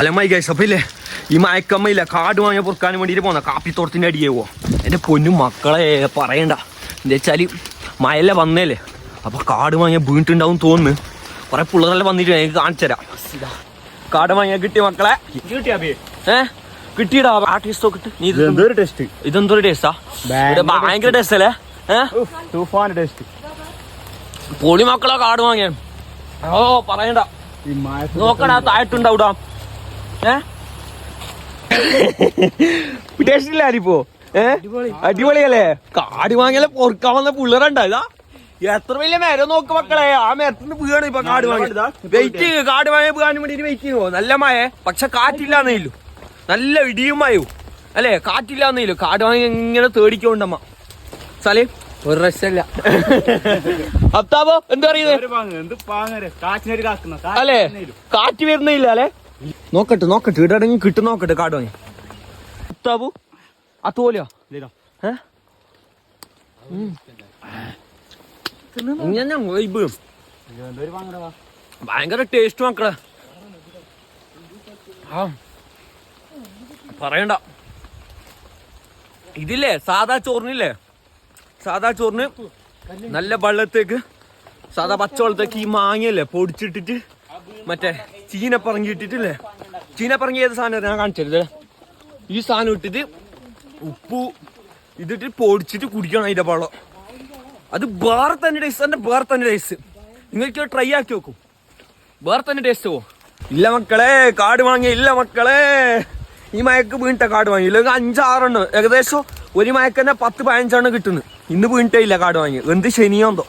അല്ലമ്മായി guys അപ്പൊ ഇല്ലേ ഈ മയക്കമ്മയില്ല കാട് വാങ്ങിയ പൊറുക്കാൻ വേണ്ടിയിട്ട് പോന്ന കാപ്പിത്തോട്ടത്തിന്റെ അടിയേവോ എന്റെ പൊന്നും മക്കളെ പറയണ്ട എന്താ വെച്ചാല് മഴയല്ലേ വന്നേല്ലേ അപ്പൊ കാട് വാങ്ങിയ വീണിട്ടുണ്ടാവും തോന്നുന്നു കുറെ പിള്ളേരെല്ലാം വന്നിട്ട് എനിക്ക് കാണിച്ചു തരാം കാട് വാങ്ങിയ കിട്ടിയ മക്കളെ കിട്ടിയടാ ആ ടേസ്റ്റ് നോക്കിട്ട് നീ ഇതെന്തൊരു ടേസ്റ്റാ ഭയങ്കര ടേസ്റ്റ് അല്ലേ പൊളി മക്കളെ കാട് വാങ്ങിയ ഓ പറയണ്ട നോക്കടാ താഴത്തുണ്ടാവൂടാ ടേസ്റ്റില്ലാരിപ്പോ അടിപൊളിയല്ലേ കാട് വാങ്ങിയാലേ പൊറുക്കാൻ വന്ന പിള്ളേരുണ്ടാ എത്ര വലിയ മരം നോക്ക് മക്കളെ ആ മരത്തിന് വീണ് ഇപ്പൊ കാട് വാങ്ങി വെയിറ്റ് ചെയ്യും കാട് വാങ്ങിയ വീഴാൻ വേണ്ടിട്ട് വെയിറ്റ് ചെയ്യുമോ നല്ല മഴ പക്ഷെ കാറ്റില്ലാന്നേലു നല്ല ഇടിയും മയവും അല്ലേ കാറ്റില്ലാന്നേലു കാട് വാങ്ങി ഇങ്ങനെ തേടിക്കൊണ്ടമ്മ സാലേ ഒരു രക്ഷല്ല അത്താബോ എന്താ പറയുന്നത് അല്ലേ കാറ്റ് വരുന്നില്ല അല്ലെ നോക്കട്ടെ ഇടങ്ങി കിട്ടും നോക്കട്ടെ കാട് വാങ്ങി അത്താബു ആ തോലിയോ ഭയങ്കര ടേസ്റ്റ് മക്കളെ പറയണ്ട ഇതില്ലേ സാധാ ചോറിന് നല്ല വെള്ളത്തേക്ക് സാധാ പച്ചവെള്ളത്തേക്ക് ഈ മാങ്ങയല്ലേ പൊടിച്ചിട്ടിട്ട് മറ്റേ ചീനപ്പറങ്ങി ഇട്ടിട്ടില്ലേ ചീനപ്പറങ്ങി ഏത് സാധനം ഞാൻ കാണിച്ചത് ഈ സാധനം ഇട്ടിട്ട് ഉപ്പു ഇതിട്ട് പൊടിച്ചിട്ട് കുടിക്കണം അതിന്റെ വെള്ളം അത് വേറെ തന്നെ ടേസ്റ്റ് നിങ്ങൾക്ക് ട്രൈ ആക്കി നോക്കും വേറെ തന്നെ ടേസ്റ്റ് പോവും ഇല്ല മക്കളെ കാട് വാങ്ങിയ ഇല്ല മക്കളെ ഈ മയക്ക് വീണിട്ട കാട് വാങ്ങി ഇല്ലെങ്കിൽ 5-6 ഏകദേശം ഒരു മയക്ക് തന്നെ 10-15 കിട്ടുന്നു ഇന്ന് വീണിട്ടേ ഇല്ല കാട് വാങ്ങി എന്ത് ശനിയോന്തോ